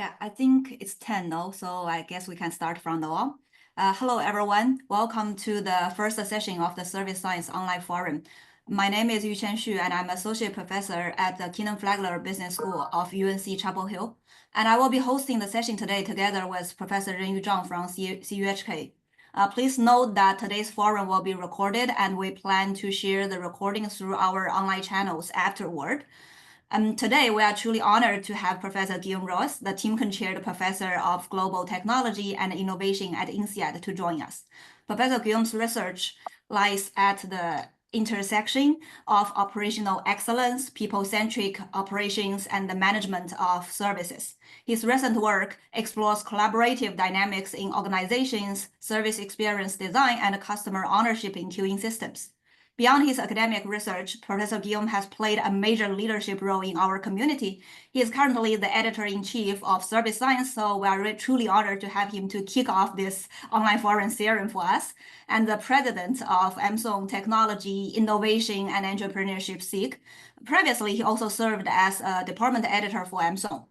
Yeah, I think it's 10 now, so I guess we can start from now on. Hello, everyone. Welcome to the first session of the Service Science Online Forum. My name is Yuchen Xu, and I'm Associate Professor at the Keenan Flagler Business School of UNC Chapel Hill. And I will be hosting the session today together with Professor Renyu Zhang from CUHK. Please note that today's forum will be recorded, and we plan to share the recording through our online channels afterward. Today, we are truly honored to have Professor Guillaume Roels, the Timken Chair Professor of Global Technology and Innovation at INSEAD, to join us. Professor Guillaume's research lies at the intersection of operational excellence, people-centric operations, and the management of services. His recent work explores collaborative dynamics in organizations, service experience design, and customer ownership in queuing systems. Beyond his academic research, Professor Guillaume has played a major leadership role in our community. He is currently the editor-in-chief of Service Science, so we are truly honored to have him to kick off this online forum series for us, and the president of Amazon Technology, Innovation, and Entrepreneurship SIG. Previously, he also served as a department editor for Amazon.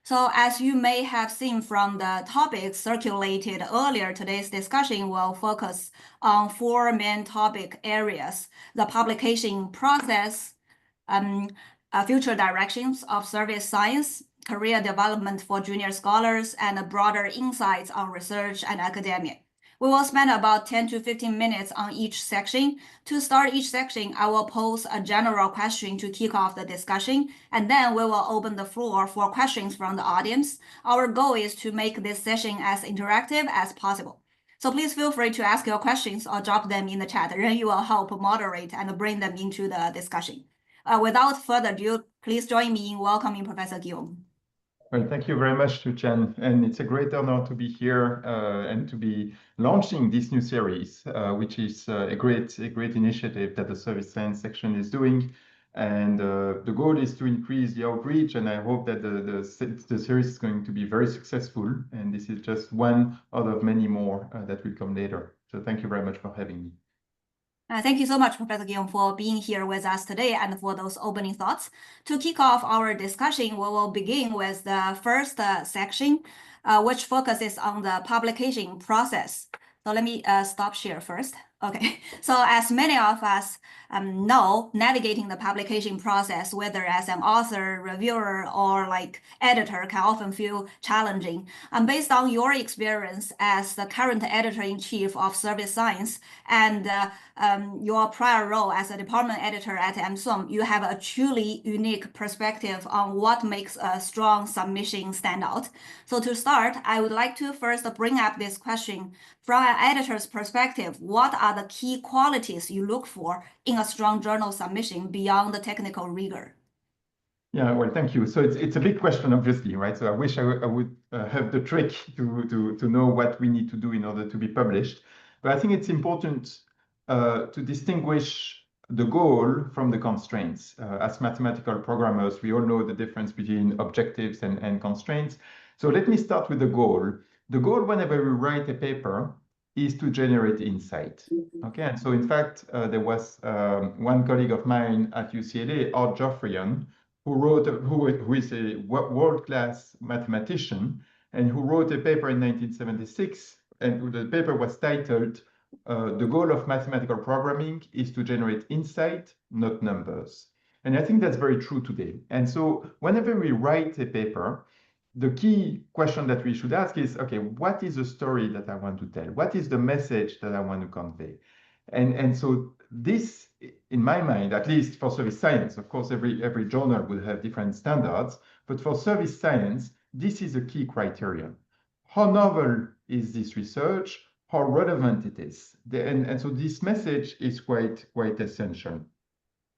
So as you may have seen from the topics circulated earlier, today's discussion will focus on four main topic areas: the publication process, future directions of service science, career development for junior scholars, and broader insights on research and academia. We will spend about 10 to 15 minutes on each section. To start each section, I will pose a general question to kick off the discussion, and then we will open the floor for questions from the audience. Our goal is to make this session as interactive as possible. So please feel free to ask your questions or drop them in the chat. Renyu will help moderate and bring them into the discussion. Without further ado, please join me in welcoming Professor Guillaume. Well, thank you very much, Yuchen, and it's a great honor to be here and to be launching this new series, which is a great initiative that the Service Science section is doing. And the goal is to increase the outreach, and I hope that the series is going to be very successful. And this is just one out of many more that will come later. So thank you very much for having me. Thank you so much, Professor Guillaume, for being here with us today and for those opening thoughts. To kick off our discussion, we will begin with the first section, which focuses on the publication process. So let me stop share first. Okay, so as many of us know, navigating the publication process, whether as an author, reviewer, or like editor, can often feel challenging. Based on your experience as the current editor-in-chief of Service Science and your prior role as a department editor at Amazon, you have a truly unique perspective on what makes a strong submission stand out. So to start, I would like to first bring up this question. From an editor's perspective, what are the key qualities you look for in a strong journal submission beyond the technical rigor? Yeah, well, thank you. So it's a big question, obviously, right? So I wish I would have the trick to know what we need to do in order to be published. But I think it's important to distinguish the goal from the constraints. As mathematical programmers, we all know the difference between objectives and constraints. So let me start with the goal. The goal, whenever we write a paper, is to generate insight. Okay, and so in fact, there was one colleague of mine at UCLA, Art Joffrion, who is a world-class mathematician, and who wrote a paper in 1976, and the paper was titled, "The goal of mathematical programming is to generate insight, not numbers." And I think that's very true today. And so whenever we write a paper, the key question that we should ask is, okay, what is the story that I want to tell? What is the message that I want to convey? And so this, in my mind, at least for service science, of course, every journal will have different standards, but for service science, this is a key criterion. How novel is this research? How relevant it is? And so this message is quite essential.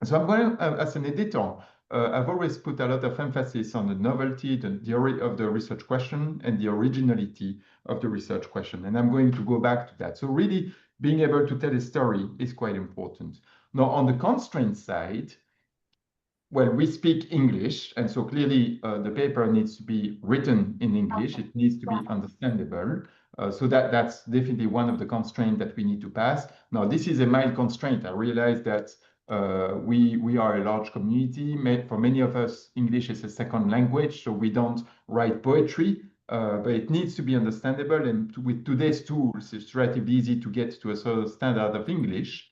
So I'm going, as an editor, I've always put a lot of emphasis on the novelty, the theory of the research question, and the originality of the research question. And I'm going to go back to that. So really being able to tell a story is quite important. Now, on the constraint side, well, we speak English, and so clearly the paper needs to be written in English. It needs to be understandable. So that's definitely one of the constraints that we need to pass. Now, this is a mild constraint. I realize that We are a large community. For many of us, English is a second language, so we don't write poetry, but it needs to be understandable. And with today's tools, it's relatively easy to get to a sort of standard of English.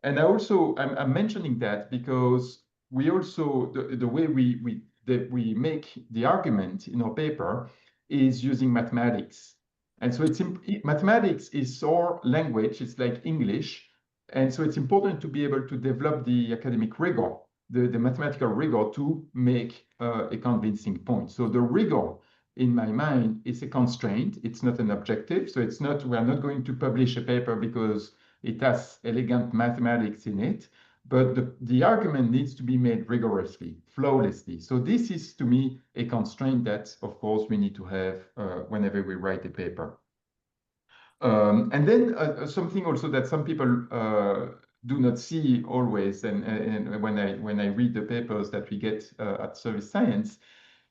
And I'm mentioning that because we also, the way we make the argument in our paper is using mathematics. And so mathematics is our language, it's like English. And so it's important to be able to develop the academic rigor, the mathematical rigor to make a convincing point. So the rigor, in my mind, is a constraint. It's not an objective. So we are not going to publish a paper because it has elegant mathematics in it, but the argument needs to be made rigorously, flawlessly. So this is, to me, a constraint that, of course, we need to have whenever we write a paper. And then something also that some people do not see always, and when I read the papers that we get at Service Science,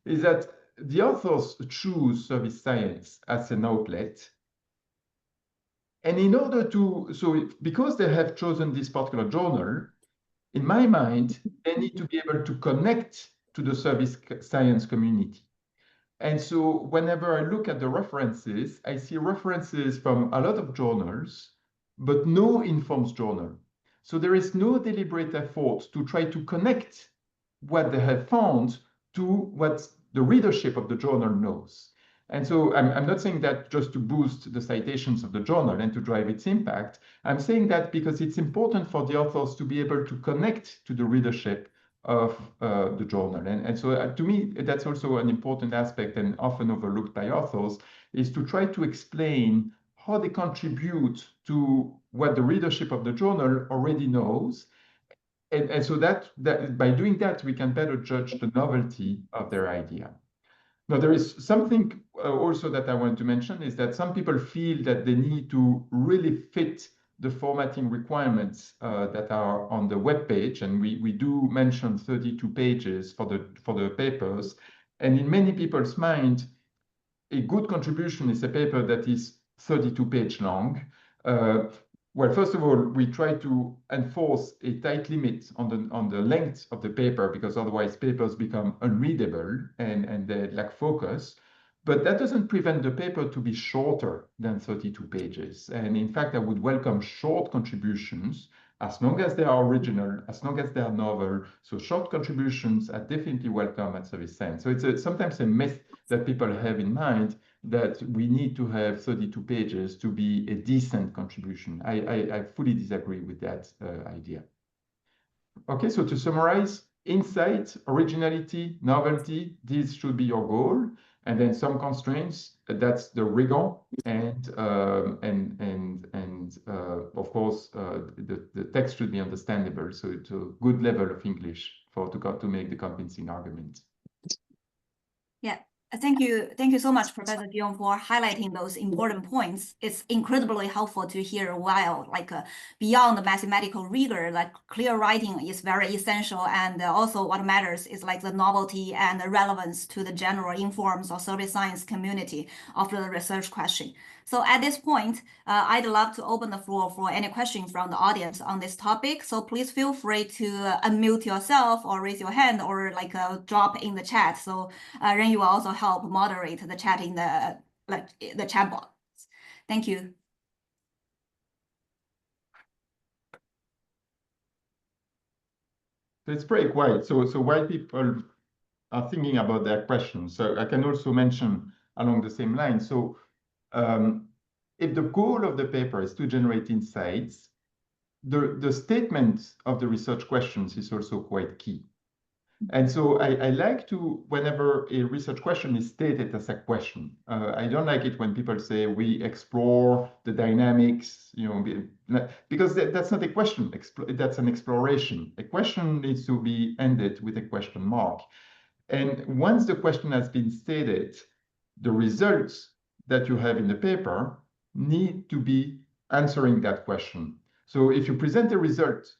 is that the authors choose Service Science as an outlet. And in order because they have chosen this particular journal, in my mind, they need to be able to connect to the service science community. And so whenever I look at the references, I see references from a lot of journals, but no Informs journal. So there is no deliberate effort to try to connect what they have found to what the readership of the journal knows. And so I'm not saying that just to boost the citations of the journal and to drive its impact. I'm saying that because it's important for the authors to be able to connect to the readership of the journal. And so to me, that's also an important aspect and often overlooked by authors, is to try to explain how they contribute to what the readership of the journal already knows. And so that by doing that, we can better judge the novelty of their idea. Now, there is something also that I want to mention is that some people feel that they need to really fit the formatting requirements that are on the web page, and we do mention 32 pages for the papers. And in many people's mind, a good contribution is a paper that is 32 page long. Well, first of all, we try to enforce a tight limit on the length of the paper, because otherwise papers become unreadable and they lack focus. But that doesn't prevent the paper to be shorter than 32 pages. And in fact, I would welcome short contributions as long as they are original, as long as they are novel. So short contributions are definitely welcome at Service Science. So it's sometimes a myth that people have in mind that we need to have 32 pages to be a decent contribution. I fully disagree with that idea. Okay, so to summarize, insight, originality, novelty, these should be your goal. And then some constraints, that's the rigor, and of course the text should be understandable, so it's a good level of English to make the convincing argument. Yeah. Thank you so much, Professor Guillaume, for highlighting those important points. It's incredibly helpful to hear while beyond the mathematical rigor, like clear writing is very essential, and also what matters is like the novelty and the relevance to the general Informs or service science community of the research question. So at this point, I'd love to open the floor for any questions from the audience on this topic. So please feel free to unmute yourself or raise your hand or drop in the chat. So Ren, you will also help moderate the chat in the chat box. Thank you. So it's pretty quiet. So while people are thinking about their questions, so I can also mention along the same line. So if the goal of the paper is to generate insights, the statement of the research questions is also quite key. And so I like to, whenever a research question is stated as a question, I don't like it when people say we explore the dynamics, because that's not a question, that's an exploration. A question needs to be ended with a question mark. And once the question has been stated, the results that you have in the paper need to be answering that question. So if you present a result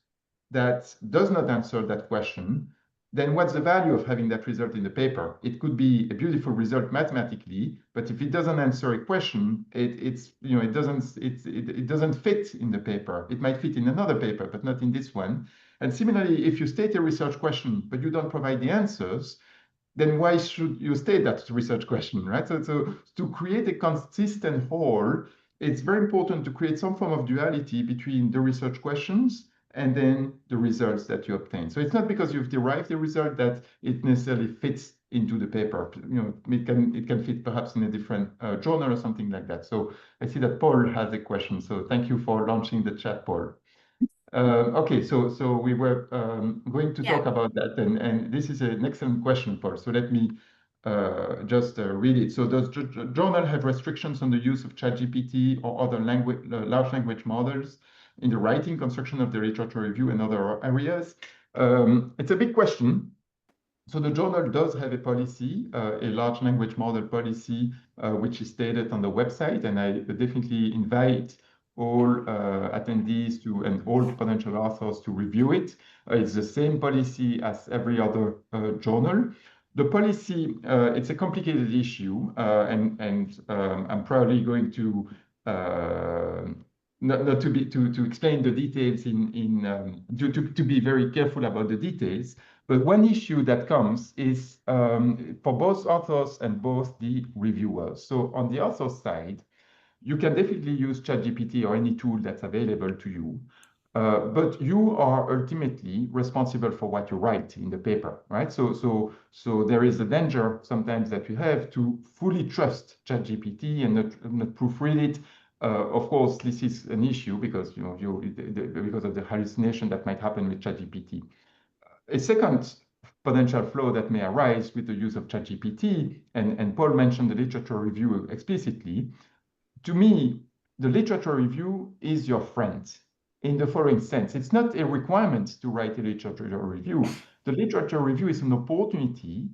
that does not answer that question, then what's the value of having that result in the paper? It could be a beautiful result mathematically, but if it doesn't answer a question, it doesn't fit in the paper. It might fit in another paper, but not in this one. And similarly, if you state a research question, but you don't provide the answers, then why should you state that research question, right? So to create a consistent whole, it's very important to create some form of duality between the research questions and then the results that you obtain. So it's not because you've derived the result that it necessarily fits into the paper. You know, it can fit perhaps in a different journal or something like that. So I see that Paul has a question. So thank you for launching the chat, Paul. Okay, so we were going to talk about that, and this is an excellent question, Paul. So let me just read it. So does the journal have restrictions on the use of ChatGPT or other large language models in the writing, construction of the literature review, and other areas? It's a big question. So the journal does have a policy, a large language model policy, which is stated on the website, and I definitely invite all attendees and all potential authors to review it. It's the same policy as every other journal. The policy, it's a complicated issue, and I'm probably going to not to explain the details to be very careful about the details. But one issue that comes is for both authors and both the reviewers. So on the author side, you can definitely use ChatGPT or any tool that's available to you. But you are ultimately responsible for what you write in the paper, right? So there is a danger sometimes that you have to fully trust ChatGPT and not proofread it. Of course, this is an issue because because of the hallucination that might happen with ChatGPT. A second potential flaw that may arise with the use of ChatGPT, and Paul mentioned the literature review explicitly. To me, the literature review is your friend in the following sense. It's not a requirement to write a literature review. The literature review is an opportunity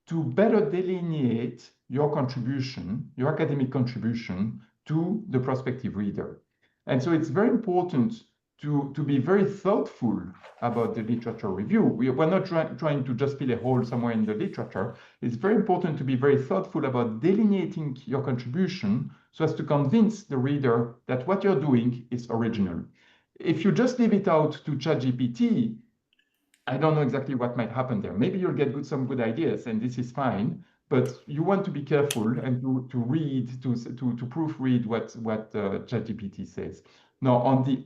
to better delineate your contribution, your academic contribution to the prospective reader. And so it's very important to be very thoughtful about the literature review. We're not trying to just fill a hole somewhere in the literature. It's very important to be very thoughtful about delineating your contribution so as to convince the reader that what you're doing is original. If you just leave it out to ChatGPT, I don't know exactly what might happen there. Maybe you'll get some good ideas, and this is fine. But you want to be careful and to read, to proofread what ChatGPT says. Now, on the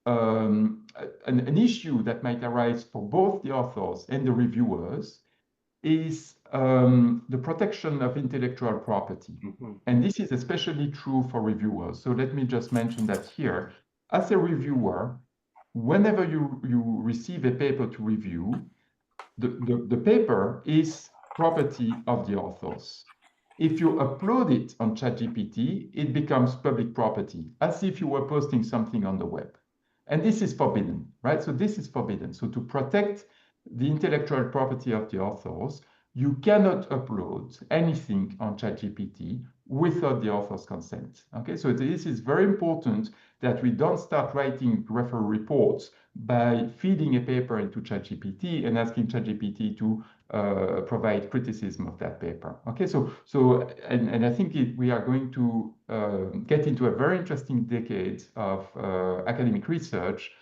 an issue that might arise for both the authors and the reviewers is the protection of intellectual property. Mm-hmm. And this is especially true for reviewers. So let me just mention that here. As a reviewer, whenever you receive a paper to review, the paper is property of the authors. If you upload it on ChatGPT, it becomes public property, as if you were posting something on the web. And this is forbidden, right? So this is forbidden. So to protect the intellectual property of the authors, you cannot upload anything on ChatGPT without the author's consent. Okay, so this is very important that we don't start writing referral reports by feeding a paper into ChatGPT and asking ChatGPT to provide criticism of that paper. Okay, and I think we are going to get into a very interesting decade of academic research,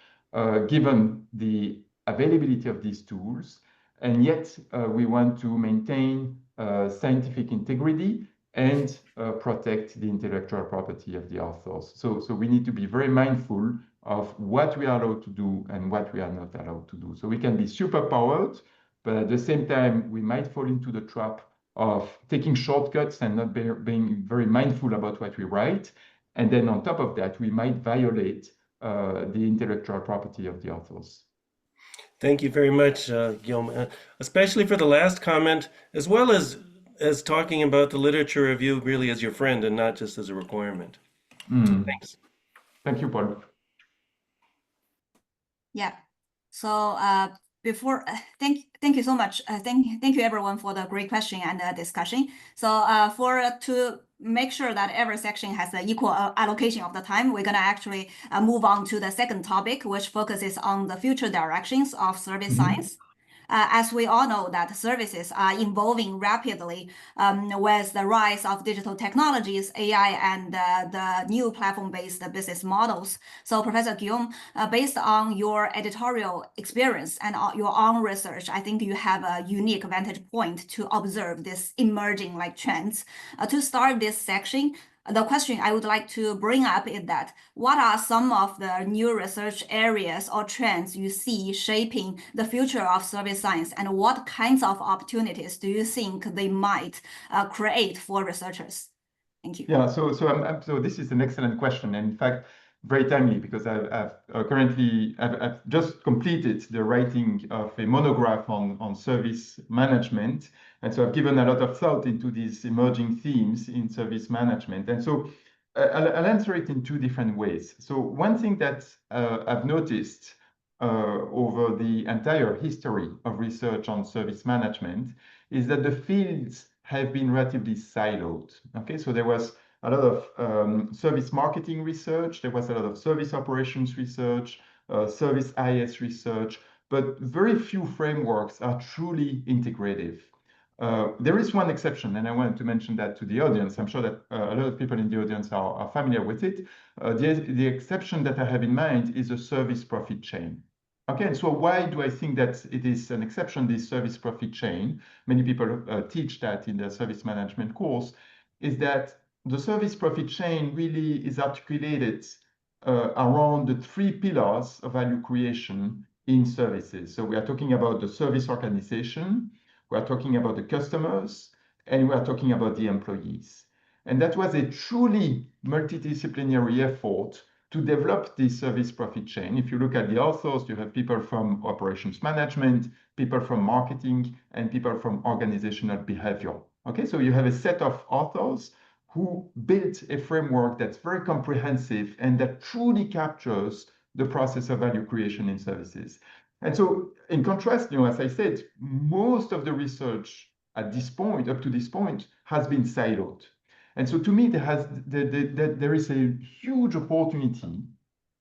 given the availability of these tools, and yet we want to maintain scientific integrity and protect the intellectual property of the authors. So we need to be very mindful of what we are allowed to do and what we are not allowed to do. So we can be super powered, but at the same time, we might fall into the trap of taking shortcuts and not being very mindful about what we write. And then on top of that, we might violate the intellectual property of the authors. Thank you very much, Guillaume, especially for the last comment, as well as talking about the literature review really as your friend and not just as a requirement. Thanks. Thank you, Paul. Yeah. So thank you so much. Thank you everyone for the great question and discussion. So to make sure that every section has an equal allocation of the time, we're gonna actually move on to the second topic, which focuses on the future directions of service science. As we all know that services are evolving rapidly with the rise of digital technologies, AI, and the new platform-based business models. So Professor Guillaume, based on your editorial experience and your own research, I think you have a unique vantage point to observe this emerging trends. To start this section, the question I would like to bring up is that what are some of the new research areas or trends you see shaping the future of service science, and what kinds of opportunities do you think they might create for researchers? Thank you. Yeah, so this is an excellent question, and in fact, very timely, because I've just completed the writing of a monograph on service management, and so I've given a lot of thought into these emerging themes in service management, and so I'll answer it in two different ways. So one thing that I've noticed over the entire history of research on service management is that the fields have been relatively siloed. Okay, so there was a lot of service marketing research, there was a lot of service operations research, service IS research, but very few frameworks are truly integrative. There is one exception, and I wanted to mention that to the audience. I'm sure that a lot of people in the audience are familiar with it. The exception that I have in mind is a service profit chain. Okay, and so why do I think that it is an exception, this service profit chain? Many people teach that in their service management course, is that the service profit chain really is articulated around the three pillars of value creation in services. So we are talking about the service organization, we are talking about the customers, and we are talking about the employees. And that was a truly multidisciplinary effort to develop this service profit chain. If you look at the authors, you have people from operations management, people from marketing, and people from organizational behavior. Okay, so you have a set of authors who built a framework that's very comprehensive and that truly captures the process of value creation in services. And so in contrast, as I said, most of the research at this point, up to this point, has been siloed. And so to me, there is a huge opportunity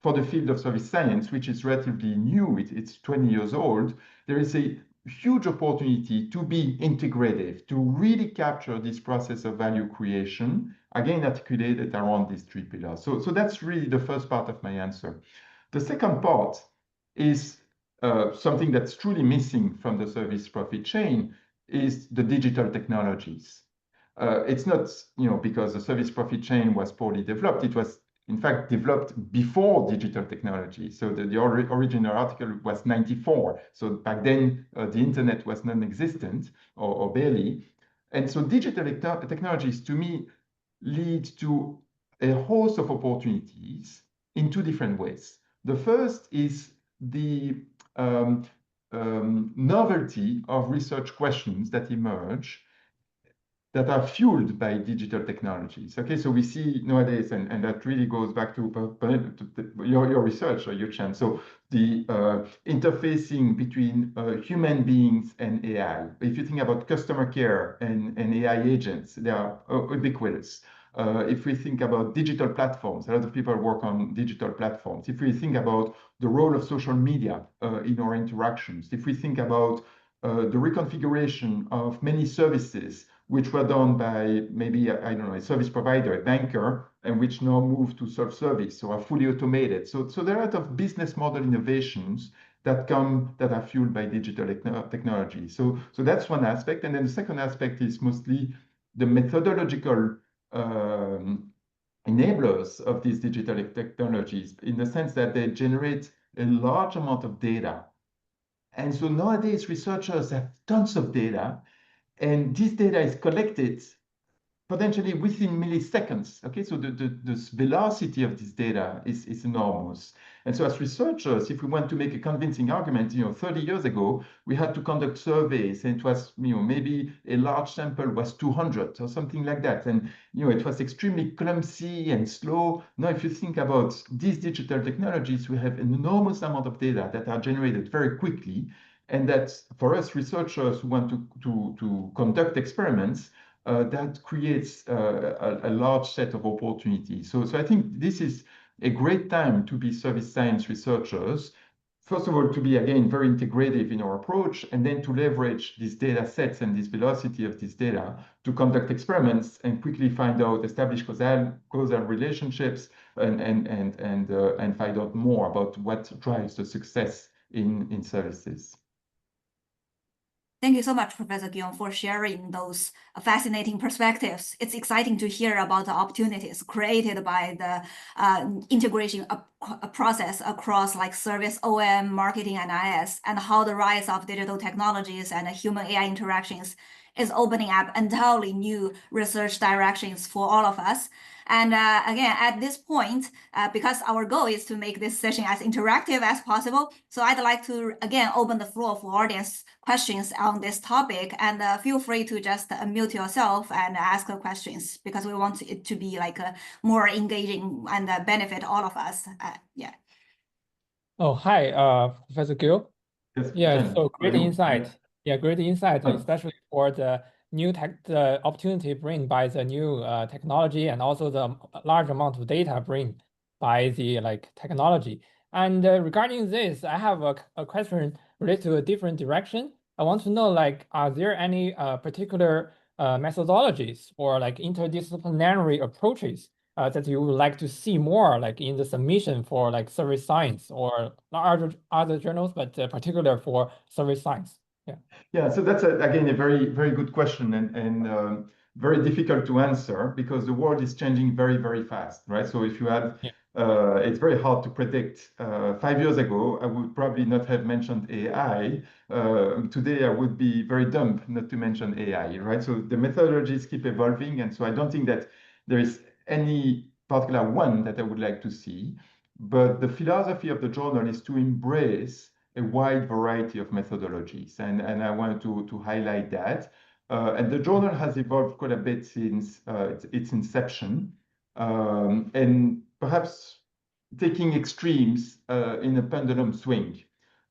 for the field of service science, which is relatively new, it's 20 years old. There is a huge opportunity to be integrative, to really capture this process of value creation, again, articulated around these three pillars. So that's really the first part of my answer. The second part is something that's truly missing from the service profit chain is the digital technologies. It's not, because the service profit chain was poorly developed. It was, in fact, developed before digital technology. So the original article was 94. So back then, the internet was non-existent or barely. And so digital technologies, to me, lead to a host of opportunities in two different ways. The first is the novelty of research questions that emerge that are fueled by digital technologies. Okay, so we see nowadays, and that really goes back to your research, Yuchen. So the interfacing between human beings and AI. If you think about customer care and AI agents, they are ubiquitous. If we think about digital platforms, a lot of people work on digital platforms. If we think about the role of social media in our interactions, if we think about the reconfiguration of many services which were done by maybe, I don't know, a service provider, a banker, and which now move to self-service or are fully automated. So there are a lot of business model innovations that are fueled by digital technology. So that's one aspect. And then the second aspect is mostly the methodological enablers of these digital technologies, in the sense that they generate a large amount of data. And so nowadays, researchers have tons of data, and this data is collected potentially within milliseconds. Okay, so the velocity of this data is enormous. And so as researchers, if we want to make a convincing argument, 30 years ago, we had to conduct surveys, and it was, maybe a large sample was 200 or something like that. And, it was extremely clumsy and slow. Now, if you think about these digital technologies, we have an enormous amount of data that are generated very quickly. And that's, for us researchers who want to conduct experiments, that creates a large set of opportunities. So I think this is a great time to be service science researchers first of all, to be, again, very integrative in our approach, and then to leverage these data sets and this velocity of this data to conduct experiments and quickly find out, establish causal relationships and find out more about what drives the success in services. Thank you so much, Professor Guillaume, for sharing those fascinating perspectives. It's exciting to hear about the opportunities created by the integration process across like service, OM, marketing, and IS, and how the rise of digital technologies and human AI interactions is opening up entirely new research directions for all of us. And again, at this point, because our goal is to make this session as interactive as possible, so I'd like to, again, open the floor for audience questions on this topic. And feel free to just unmute yourself and ask the questions, because we want it to be like more engaging and benefit all of us. Yeah. Oh, hi, Professor Guillaume. Yes, Yeah, Jen, so how are great you? insight. Yeah, great insight, Oh. especially for the new the opportunity bring by the new technology, and also the large amount of data bring by the like technology. And regarding this, I have a question related to a different direction. I want to know, like, are there any particular methodologies or like interdisciplinary approaches that you would like to see more, like in the submission for like service science or other journals, but particular for service science? Yeah, so that's again a very good question, and very difficult to answer because the world is changing very fast, right? So if you had, it's very hard to predict. 5 years ago, I would probably not have mentioned AI. Today, I would be very dumb not to mention AI, right? So the methodologies keep evolving, and so I don't think that there is any particular one that I would like to see. But the philosophy of the journal is to embrace a wide variety of methodologies, and I wanted to highlight that. And the journal has evolved quite a bit since its inception, and perhaps taking extremes in a pendulum swing.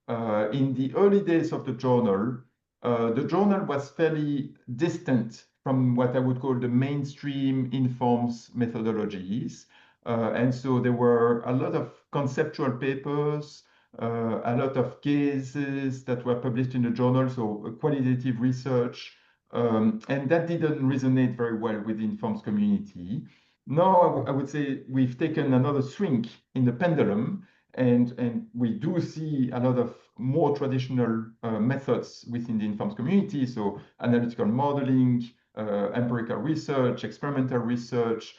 In the early days of the journal was fairly distant from what I would call the mainstream informs methodologies. And so there were a lot of conceptual papers, a lot of cases that were published in the journal, so qualitative research, and that didn't resonate very well with the informs community. Now, I would say we've taken another swing in the pendulum, and we do see a lot of more traditional methods within the informs community, so analytical modeling, empirical research, experimental research.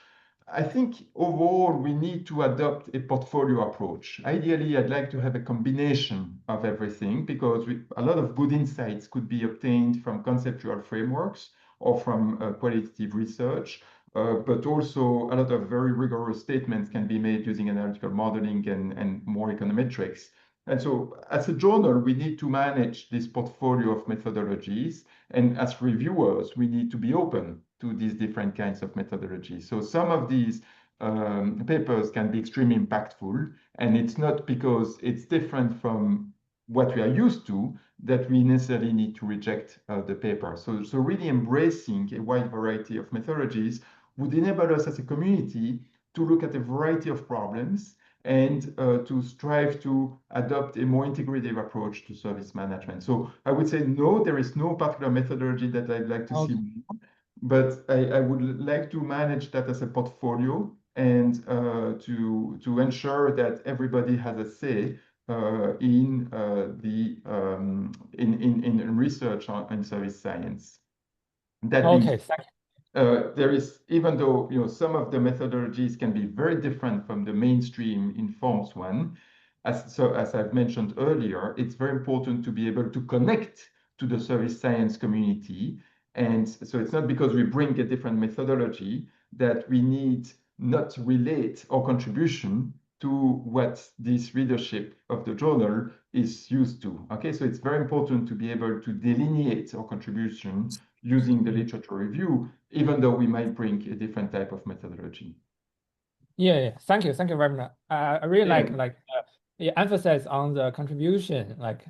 I think overall we need to adopt a portfolio approach. Ideally, I'd like to have a combination of everything because a lot of good insights could be obtained from conceptual frameworks or from qualitative research, but also a lot of very rigorous statements can be made using analytical modeling and more econometrics. And so as a journal, we need to manage this portfolio of methodologies. And as reviewers, we need to be open to these different kinds of methodologies. So some of these papers can be extremely impactful, and it's not because it's different from what we are used to that we necessarily need to reject the paper. So really embracing a wide variety of methodologies would enable us as a community to look at a variety of problems and to strive to adopt a more integrative approach to service management. So I would say no, there is no particular methodology that I'd like to see more, but I would like to manage that as a portfolio and to ensure that everybody has a say in research in service science. That Okay, thank you. There is, even though some of the methodologies can be very different from the mainstream informs one, as I've mentioned earlier, it's very important to be able to connect to the service science community. And so it's not because we bring a different methodology that we need not relate our contribution to what this readership of the journal is used to. Okay, so it's very important to be able to delineate our contribution using the literature review, even though we might bring a different type of methodology. Yeah. Thank you very much. I really like the emphasis on the contribution, like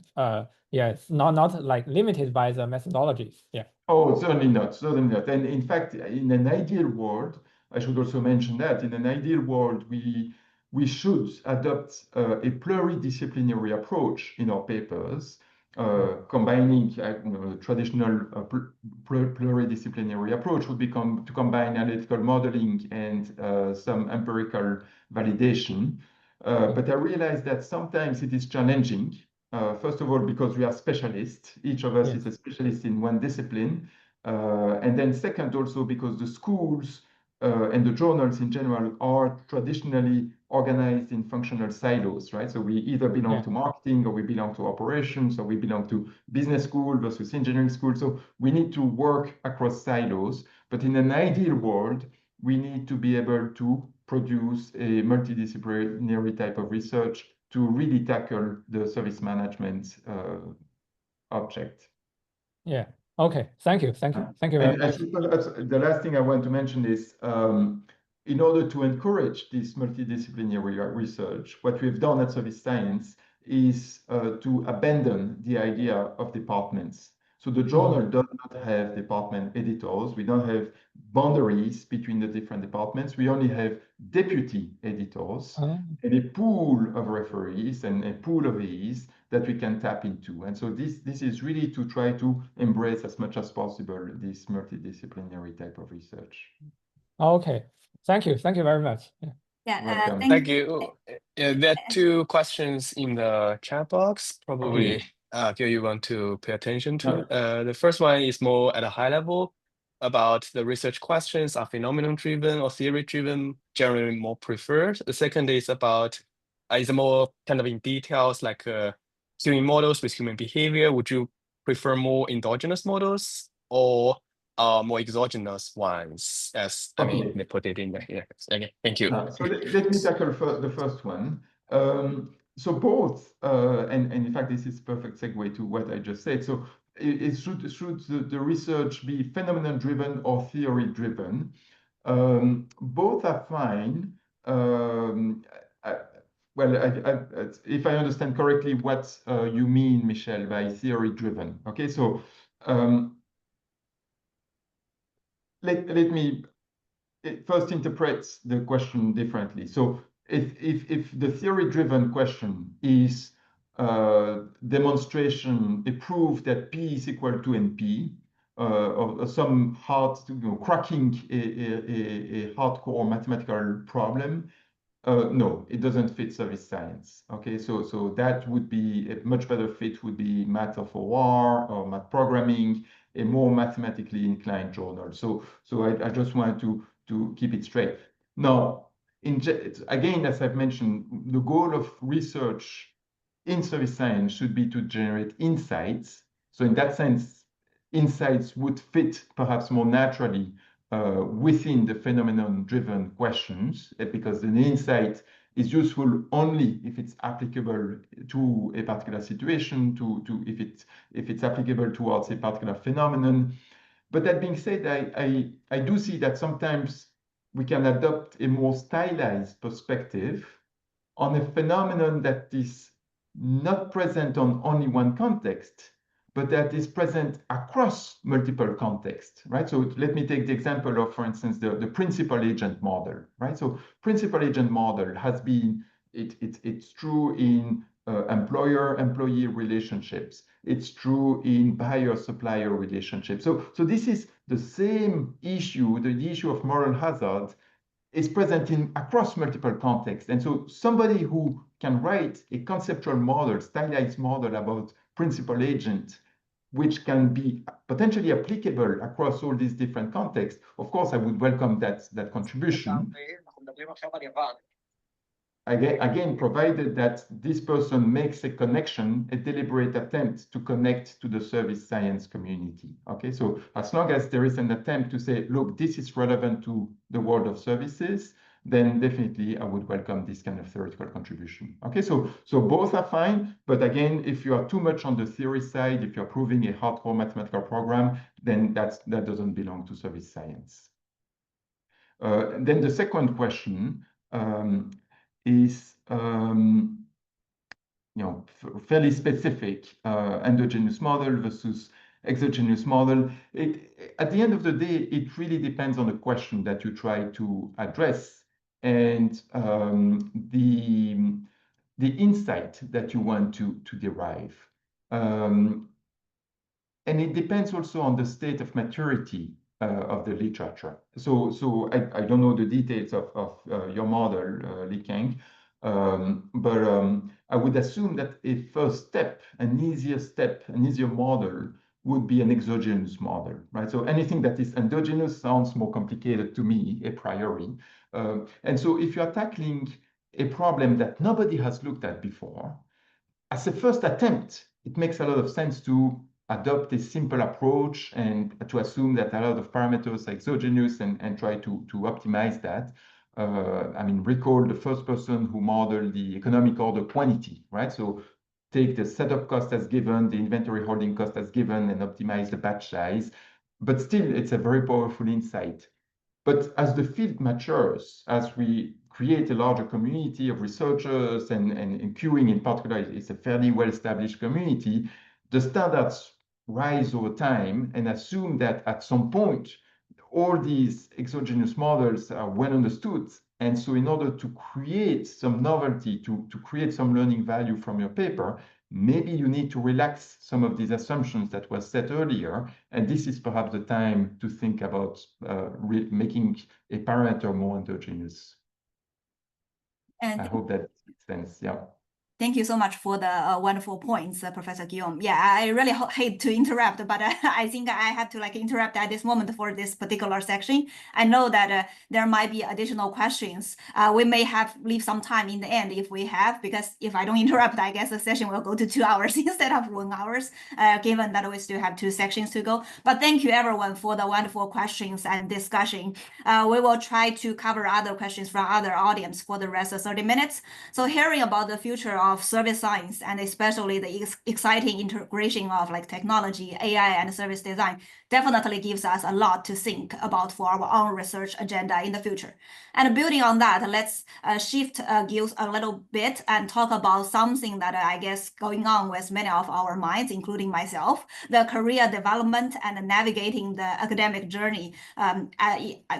it's not like limited by the methodologies. Yeah. Oh, certainly not. And in fact, in an ideal world, I should also mention that in an ideal world, we we should adopt a pluridisciplinary approach in our papers, combining traditional pluridisciplinary approach would become to combine analytical modeling and some empirical validation. But I realized that sometimes it is challenging. First of all, because we are specialists, each of us is a specialist in one discipline. And then second, also because the schools and the journals in general are traditionally organized in functional silos, right? So we either belong to marketing, or we belong to operations, or we belong to business school versus engineering school. So we need to work across silos. But in an ideal world, we need to be able to produce a multidisciplinary type of research to really tackle the service management object. Yeah. Okay. Thank you. Thank you. Thank you very much. The last thing I want to mention is, in order to encourage this multidisciplinary research, what we've done at Service Science is to abandon the idea of departments. So the journal does not have department editors. We don't have boundaries between the different departments. We only have deputy editors and a pool of referees and a pool of AEs that we can tap into. And so this is really to try to embrace as much as possible this multidisciplinary type of research. Okay. Thank you. Thank you very much. Yeah, thank you. There are two questions in the chat box. Probably, Gil, you want to pay attention to. The first one is more at a high level about the research questions. Are phenomenon-driven or theory-driven generally more preferred? The second is about, is more kind of in details, like human models with human behavior. Would you prefer more endogenous models or more exogenous ones, as I mean, they put it in there. Yeah. Okay, thank you. So let me tackle the first one. So both, and in fact, this is perfect segue to what I just said. So should the research be phenomenon-driven or theory-driven? Both are fine. If I understand correctly, what you mean, Michelle, by theory-driven. Okay, so let me first interpret the question differently. So if the theory-driven question is demonstration, a proof that P is equal to NP, or some hard, cracking a hardcore mathematical problem, no, it doesn't fit service science. Okay, so that would be a much better fit would be math of OR or math programming, a more mathematically inclined journal. So I just wanted to keep it straight. Now, again, as I've mentioned, the goal of research in service science should be to generate insights. So in that sense, insights would fit perhaps more naturally within the phenomenon-driven questions, because an insight is useful only if it's applicable to a particular situation, if it's applicable towards a particular phenomenon. But that being said, I do see that sometimes we can adopt a more stylized perspective on a phenomenon that is not present on only one context, but that is present across multiple contexts, right? So let me take the example of, for instance, the principal agent model, right? So principal agent model has been, it's true in employer-employee relationships. It's true in buyer-supplier relationships. So this is the same issue, the issue of moral hazard is present across multiple contexts. And so somebody who can write a conceptual model, stylized model about principal agent, which can be potentially applicable across all these different contexts, of course, I would welcome that contribution. Again, provided that this person makes a connection, a deliberate attempt to connect to the service science community. Okay, so as long as there is an attempt to say, look, this is relevant to the world of services, then definitely I would welcome this kind of theoretical contribution. Okay, so both are fine, but again, if you are too much on the theory side, if you're proving a hardcore mathematical program, then that doesn't belong to service science. Then the second question is fairly specific, endogenous model versus exogenous model. At the end of the day, it really depends on the question that you try to address. and the insight that you want to derive. And it depends also on the state of maturity of the literature. So I don't know the details of your model, Li Kang, but I would assume that a first step, an easier model would be an exogenous model, right? So anything that is endogenous sounds more complicated to me a priori. And so if you're tackling a problem that nobody has looked at before, as a first attempt, it makes a lot of sense to adopt a simple approach and to assume that a lot of parameters are exogenous and try to optimize that. I mean, recall the first person who modeled the economic order quantity, right? So take the setup cost as given, the inventory holding cost as given, and optimize the batch size. But still, it's a very powerful insight. But as the field matures, as we create a larger community of researchers and queuing in particular is a fairly well-established community, the standards rise over time and assume that at some point, all these exogenous models are well understood. And so in order to create some novelty, to create some learning value from your paper, maybe you need to relax some of these assumptions that were set earlier. And this is perhaps the time to think about making a parameter more endogenous. And I hope that makes sense. Yeah. thank you so much for the wonderful points, Professor Guillaume. Yeah, I really hate to interrupt, but I think I have to interrupt at this moment for this particular section. I know that there might be additional questions. We may have leave some time in the end if we have, because if I don't interrupt, I guess the session will go to 2 hours instead of 1 hour, given that we still have 2 sections to go. But thank you everyone for the wonderful questions and discussion. We will try to cover other questions from other audience for the rest of 30 minutes. So hearing about the future of service science and especially the exciting integration of technology, AI, and service design definitely gives us a lot to think about for our own research agenda in the future. And building on that, let's shift gears a little bit and talk about something that I guess going on with many of our minds, including myself, the career development and navigating the academic journey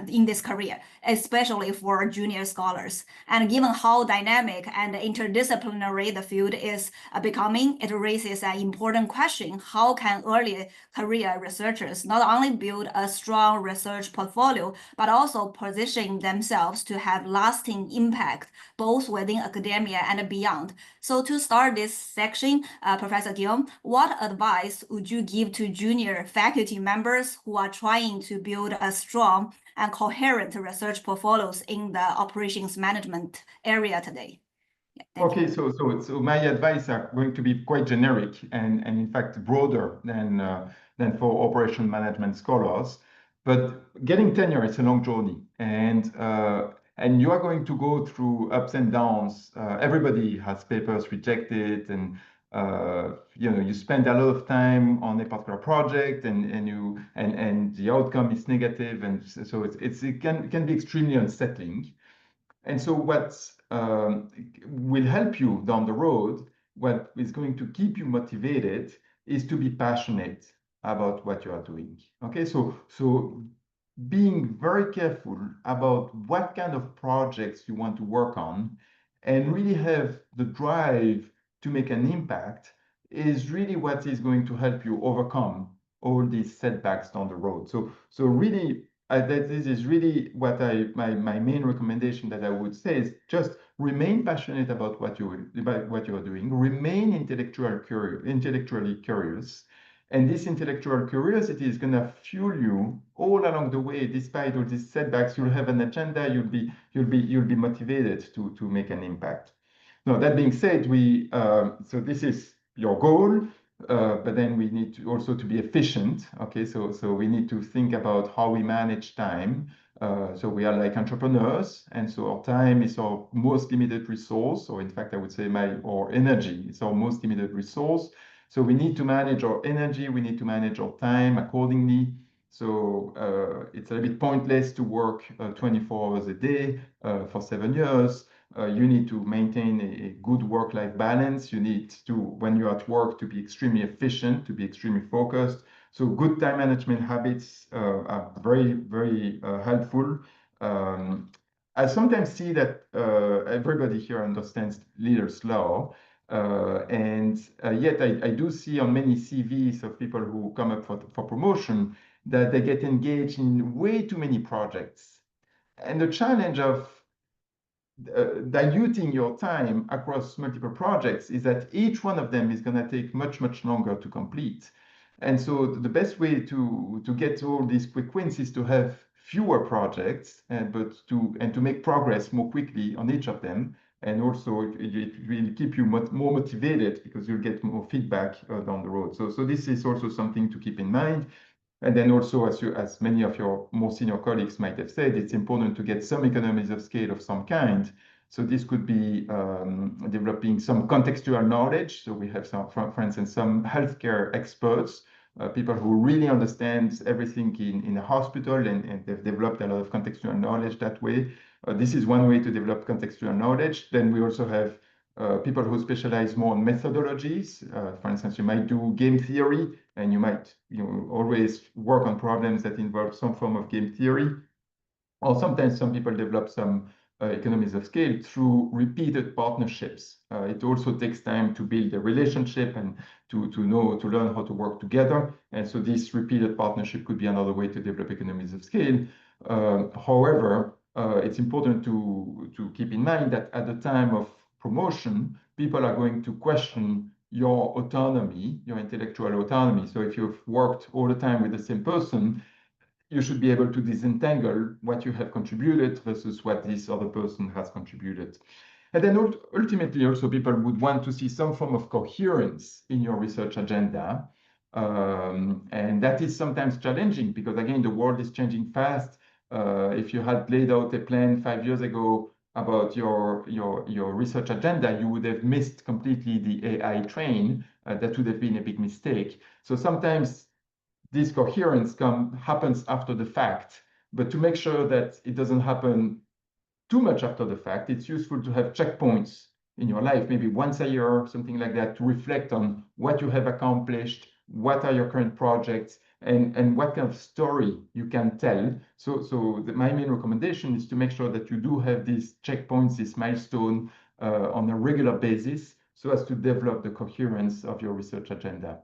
in this career, especially for junior scholars. And given how dynamic and interdisciplinary the field is becoming, it raises an important question: how can early career researchers not only build a strong research portfolio, but also position themselves to have lasting impact both within academia and beyond? So to start this section, Professor Guillaume, what advice would you give to junior faculty members who are trying to build a strong and coherent research portfolios in the operations management area today? Yeah, okay, so my advice are going to be quite generic and in fact broader than for operation management scholars. But getting tenure is a long journey, and you are going to go through ups and downs. Everybody has papers rejected, and you spend a lot of time on a particular project, and the outcome is negative, and so it can be extremely unsettling. And so what will help you down the road, what is going to keep you motivated, is to be passionate about what you are doing. Okay, so being very careful about what kind of projects you want to work on and really have the drive to make an impact is really what is going to help you overcome all these setbacks down the road. So really, this is really what my main recommendation that I would say is just remain passionate about what you're doing, remain intellectually curious, and this intellectual curiosity is going to fuel you all along the way. Despite all these setbacks, you'll have an agenda. You'll be motivated to make an impact. Now, that being said, so this is your goal. But then we need to also to be efficient. Okay, so we need to think about how we manage time. So we are like entrepreneurs, and so our time is our most limited resource, or in fact, I would say our energy is our most limited resource. So we need to manage our energy. We need to manage our time accordingly. So it's a little bit pointless to work 24 hours a day for 7 years. You need to maintain a good work-life balance. You need to, when you're at work, to be extremely efficient, to be extremely focused. So good time management habits are very, very helpful. I sometimes see that everybody here understands leader's law, and yet I do see on many CVs of people who come up for promotion that they get engaged in way too many projects. And the challenge of diluting your time across multiple projects is that each one of them is going to take much, much longer to complete. And so the best way to get all these quick wins is to have fewer projects, but to make progress more quickly on each of them. And also it will keep you more motivated because you'll get more feedback down the road. So this is also something to keep in mind. And then also, as many of your more senior colleagues might have said, it's important to get some economies of scale of some kind. So this could be developing some contextual knowledge. So we have some, for instance, some healthcare experts, people who really understand everything in a hospital, and they've developed a lot of contextual knowledge that way. This is one way to develop contextual knowledge. Then we also have people who specialize more on methodologies. For instance, you might do game theory, and you might always work on problems that involve some form of game theory. Or sometimes some people develop some economies of scale through repeated partnerships. It also takes time to build a relationship and to learn how to work together. And so this repeated partnership could be another way to develop economies of scale. However, it's important to keep in mind that at the time of promotion, people are going to question your autonomy, your intellectual autonomy. So if you've worked all the time with the same person, you should be able to disentangle what you have contributed versus what this other person has contributed. And then ultimately also people would want to see some form of coherence in your research agenda. And that is sometimes challenging because again, the world is changing fast. If you had laid out a plan 5 years ago about your research agenda, you would have missed completely the AI train. That would have been a big mistake. So sometimes this coherence happens after the fact, but to make sure that it doesn't happen too much after the fact, it's useful to have checkpoints in your life, maybe once a year or something like that, to reflect on what you have accomplished, what are your current projects, and what kind of story you can tell. So my main recommendation is to make sure that you do have these checkpoints, this milestone on a regular basis, so as to develop the coherence of your research agenda.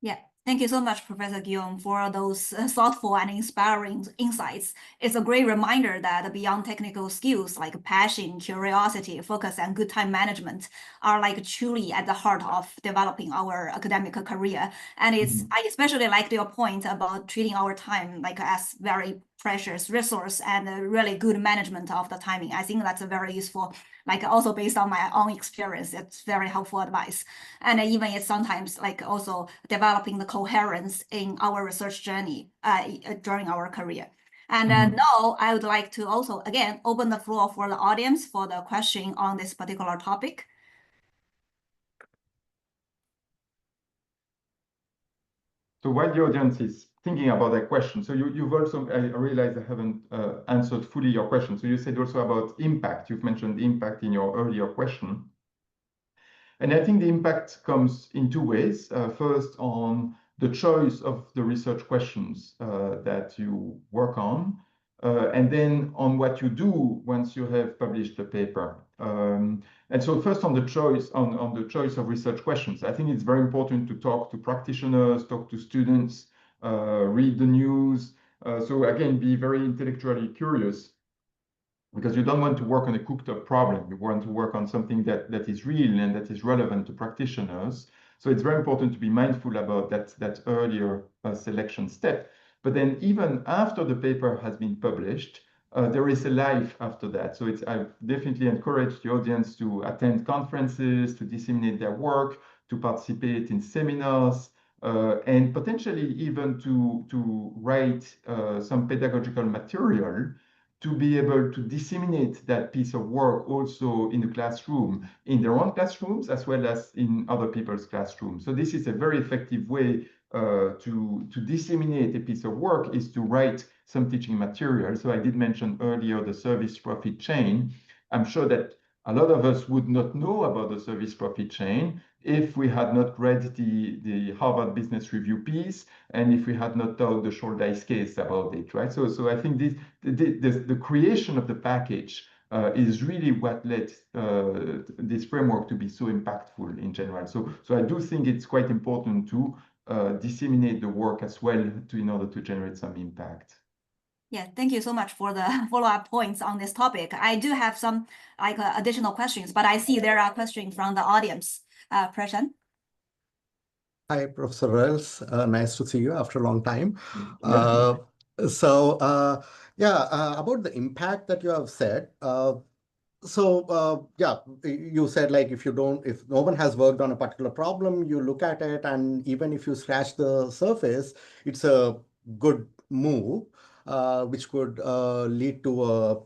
Yeah. Thank you so much, Professor Guillaume, for those thoughtful and inspiring insights. It's a great reminder that beyond technical skills like passion, curiosity, focus, and good time management are like truly at the heart of developing our academic career. And I especially like your point about treating our time like as very precious resource and really good management of the timing. I think that's a very useful, like also based on my own experience, it's very helpful advice. And even it's sometimes like also developing the coherence in our research journey during our career. And now I would like to also, again, open the floor for the audience for the question on this particular topic. So while the audience is thinking about that question, so you've also, I realize I haven't answered fully your question. So you said also about impact. You've mentioned impact in your earlier question. And I think the impact comes in two ways. First, on the choice of the research questions that you work on, and then on what you do once you have published the paper. And so first on the choice of research questions, I think it's very important to talk to practitioners, talk to students, read the news. So again, be very intellectually curious, because you don't want to work on a cooked up problem. You want to work on something that is real and that is relevant to practitioners. So it's very important to be mindful about that earlier selection step. But then even after the paper has been published, there is a life after that. So I definitely encourage the audience to attend conferences, to disseminate their work, to participate in seminars, and potentially even to write some pedagogical material to be able to disseminate that piece of work also in the classroom, in their own classrooms, as well as in other people's classrooms. So this is a very effective way to disseminate a piece of work, is to write some teaching material. So I did mention earlier the service profit chain. I'm sure that a lot of us would not know about the service profit chain. if we had not read the Harvard Business Review piece and if we had not taught the Shouldice case about it, right? So I think the creation of the package is really what led this framework to be so impactful in general. So I do think it's quite important to disseminate the work as well in order to generate some impact. Yeah, thank you so much for the follow-up points on this topic. I do have some additional questions, but I see there are questions from the audience. Prashant? Hi, Professor Roels. Nice to see you after a long time. Yeah. About the impact that you have said. You said like if no one has worked on a particular problem, you look at it, and even if you scratch the surface, it's a good move, which could lead to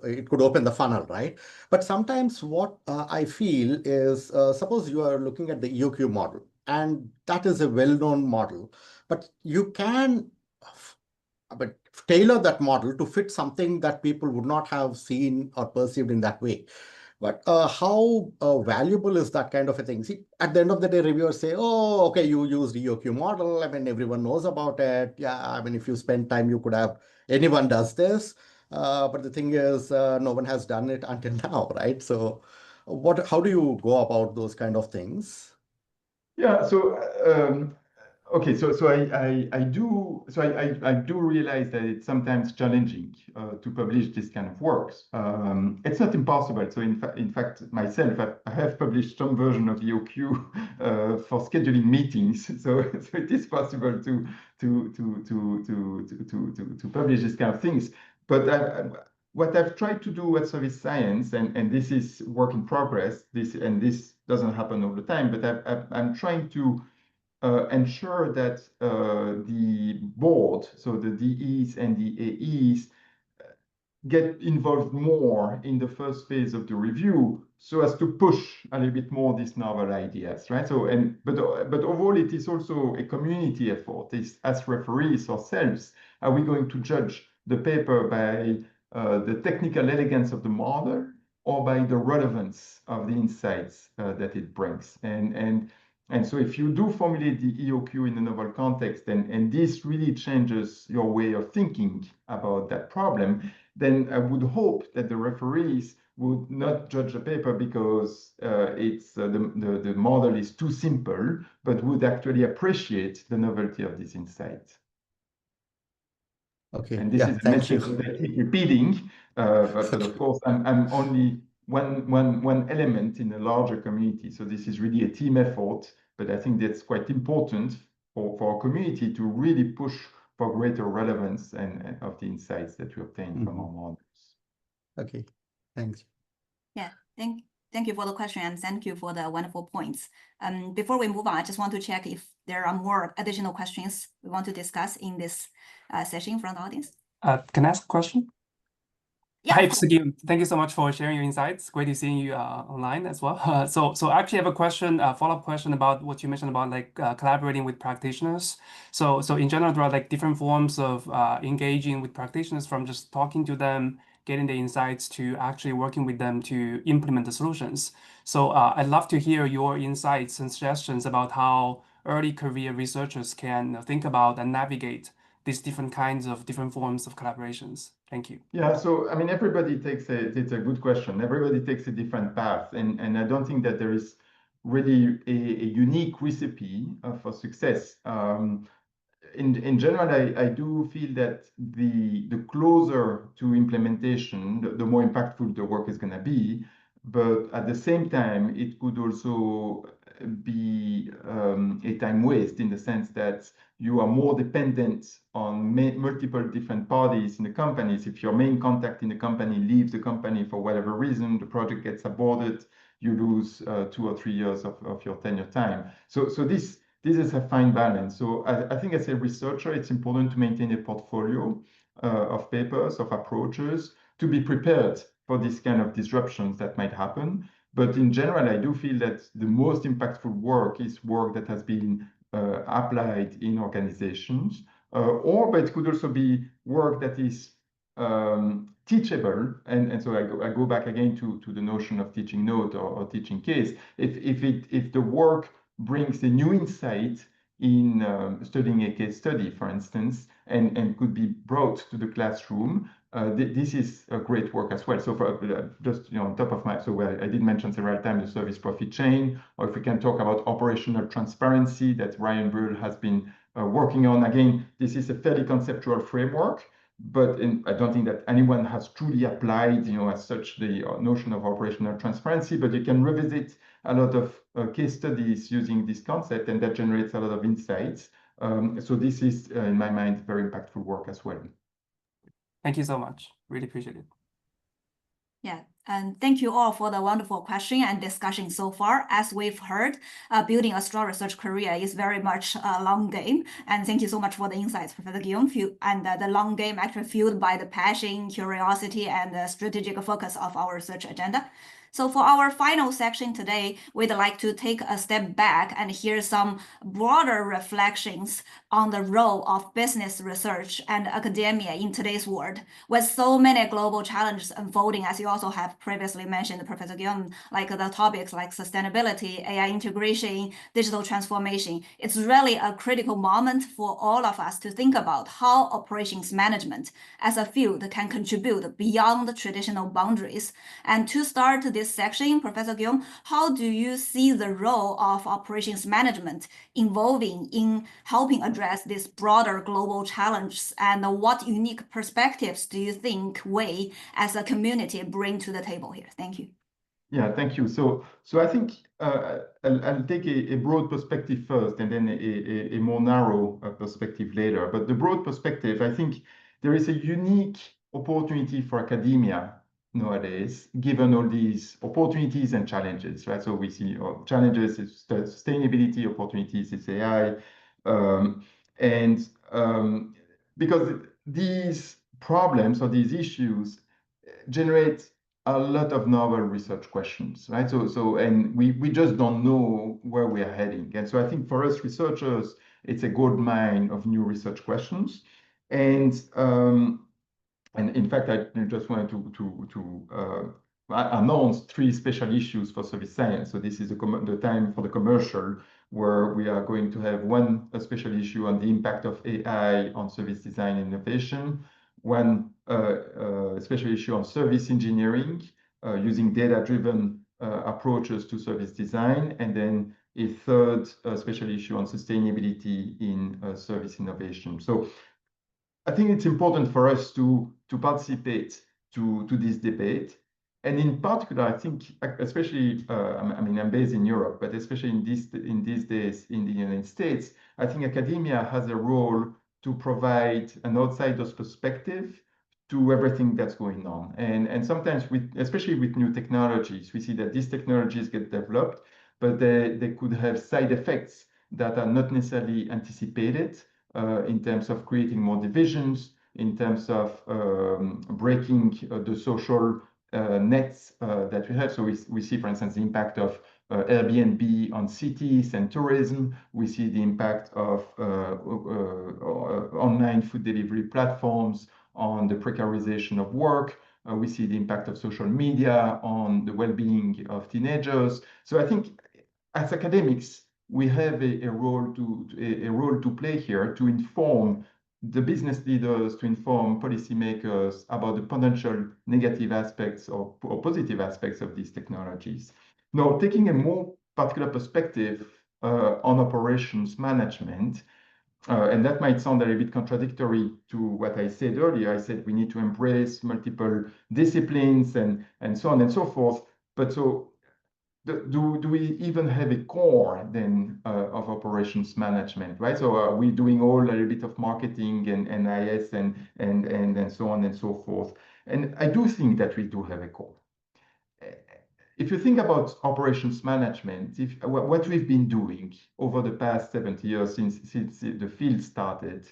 it could open the funnel, right? But sometimes what I feel is, suppose you are looking at the EOQ model, and that is a well-known model, but you can tailor that model to fit something that people would not have seen or perceived in that way. But how valuable is that kind of a thing? See, at the end of the day, reviewers say, oh, okay, you used EOQ model. I mean, everyone knows about it. Yeah, I mean, if you spend time, you could have, anyone does this. But the thing is, no one has done it until now, right? So how do you go about those kind of things? Yeah, okay, so I do realize that it's sometimes challenging to publish this kind of works. It's not impossible. So in fact, myself, I have published some version of EOQ for scheduling meetings. So it is possible to publish this kind of things. But what I've tried to do at Service Science, and this is work in progress, this doesn't happen all the time, but I'm trying to ensure that the board, so the DEs and the AEs, get involved more in the first phase of the review, so as to push a little bit more these novel ideas, right? But overall, it is also a community effort. It's, as referees ourselves, are we going to judge the paper by the technical elegance of the model or by the relevance of the insights that it brings? And so if you do formulate the EOQ in a novel context, and this really changes your way of thinking about that problem, then I would hope that the referees would not judge the paper because the model is too simple, but would actually appreciate the novelty of this insight. Okay. And this is a message that I keep repeating, but of course, I'm only one element in a larger community. So this is really a team effort, but I think that's quite important for our community to really push for greater relevance and of the insights that we obtain from our models. Okay, thanks. Yeah, thank you for the question, and thank you for the wonderful points. Before we move on, I just want to check if there are more additional questions we want to discuss in this session from the audience. Can I ask a question? Yeah, Hi, Guillaume. Thank you so much for sharing your insights. Great to see you online as well. So I actually have a question, a follow-up question about what you mentioned about like collaborating with practitioners. So in general, there are like different forms of engaging with practitioners, from just talking to them, getting the insights, to actually working with them to implement the solutions. So I'd love to hear your insights and suggestions about how early career researchers can think about and navigate these different forms of collaborations. Thank you. Yeah, so I mean, it's a good question. Everybody takes a different path, and I don't think that there is really a unique recipe for success. In general, I do feel that the closer to implementation, the more impactful the work is going to be. But at the same time, it could also be a time waste, in the sense that you are more dependent on multiple different parties in the companies. If your main contact in the company leaves the company for whatever reason, the project gets aborted, you lose 2 or 3 years of your tenure time. So this is a fine balance. So I think as a researcher, it's important to maintain a portfolio of papers, of approaches, to be prepared for this kind of disruptions that might happen. But in general, I do feel that the most impactful work is work that has been applied in organizations, but it could also be work that is teachable, and so I go back again to the notion of teaching note or teaching case. If the work brings a new insight in studying a case study, for instance, and could be brought to the classroom, this is a great work as well. So for just on top of my, so I did mention several times the service profit chain, or if we can talk about operational transparency that Ryan Burl has been working on. Again, this is a fairly conceptual framework, but I don't think that anyone has truly applied, as such, the notion of operational transparency. But you can revisit a lot of case studies using this concept, and that generates a lot of insights. So this is, in my mind, very impactful work as well. Thank you so much. Really appreciate it. Yeah, and thank you all for the wonderful question and discussion so far. As we've heard, building a strong research career is very much a long game. And thank you so much for the insights, Professor Guillaume. And the long game actually fueled by the passion, curiosity, and the strategic focus of our research agenda. So for our final section today, we'd like to take a step back and hear some broader reflections on the role of business research and academia in today's world. With so many global challenges unfolding, as you also have previously mentioned, Professor Guillaume, like the topics like sustainability, AI integration, digital transformation, it's really a critical moment for all of us to think about how operations management as a field can contribute beyond the traditional boundaries. And to start this section, Professor Guillaume, how do you see the role of operations management involving in helping address these broader global challenges, and what unique perspectives do you think we as a community bring to the table here? Thank you. Yeah, thank you. So I think I'll take a broad perspective first, and then a more narrow perspective later. But the broad perspective, I think there is a unique opportunity for academia nowadays, given all these opportunities and challenges, right? So we see challenges is sustainability, opportunities is AI, because these problems or these issues generate a lot of novel research questions, right? And we just don't know where we are heading. And so I think for us researchers, it's a gold mine of new research questions. And in fact, I just wanted to announce 3 special issues for service science. So this is the time for the commercial, where we are going to have a special issue on the impact of AI on service design and innovation, one special issue on service engineering, using data-driven approaches to service design, and then a third special issue on sustainability in service innovation. So I think it's important for us to participate to this debate. And in particular, I think, especially, I mean, I'm based in Europe, but especially in these days in the United States, I think academia has a role to provide an outsider's perspective to everything that's going on. And sometimes, especially with new technologies, we see that these technologies get developed, but they could have side effects that are not necessarily anticipated, in terms of creating more divisions, in terms of breaking the social nets that we have. So we see, for instance, the impact of Airbnb on cities and tourism. We see the impact of online food delivery platforms on the precarization of work. We see the impact of social media on the well-being of teenagers. So I think as academics, we have a role to play here to inform the business leaders, to inform policymakers about the potential negative aspects or positive aspects of these technologies. Now, taking a more particular perspective on operations management, and that might sound a little bit contradictory to what I said earlier. I said we need to embrace multiple disciplines and so on and so forth. But so do we even have a core then of operations management, right? So are we doing all a little bit of marketing and NIS and so on and so forth? And I do think that we do have a core. If you think about operations management, what we've been doing over the past 70 years since the field started,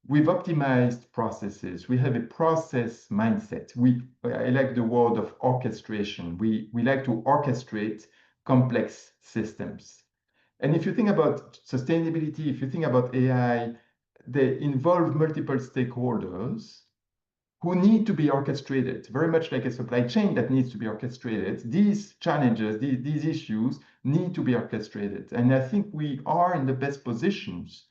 we've optimized processes. We have a process mindset. I like the word of orchestration. We like to orchestrate complex systems. And if you think about sustainability, if you think about AI, they involve multiple stakeholders who need to be orchestrated, very much like a supply chain that needs to be orchestrated. These challenges, these issues need to be orchestrated. And I think we are in the best positions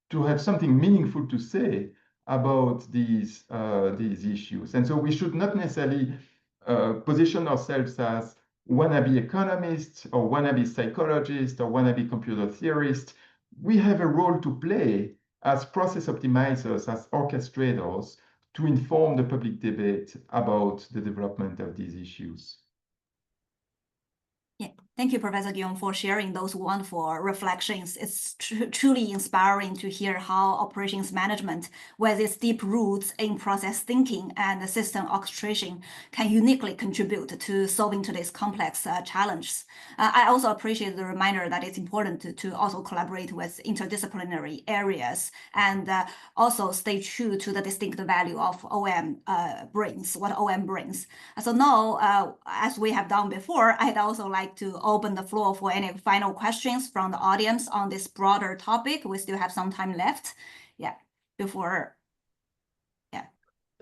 to have something meaningful to say about these issues. And so we should not necessarily position ourselves as wannabe economists or wannabe psychologists or wannabe computer theorists. We have a role to play as process optimizers, as orchestrators, to inform the public debate about the development of these issues. Yeah, thank you, Professor Guillaume, for sharing those wonderful reflections. It's truly inspiring to hear how operations management, with its deep roots in process thinking and system orchestration, can uniquely contribute to solving today's complex challenges. I also appreciate the reminder that it's important to also collaborate with interdisciplinary areas and also stay true to the distinct value of OM what OM brings. So now, as we have done before, I'd also like to open the floor for any final questions from the audience on this broader topic. We still have some time left. Yeah, before. Yeah.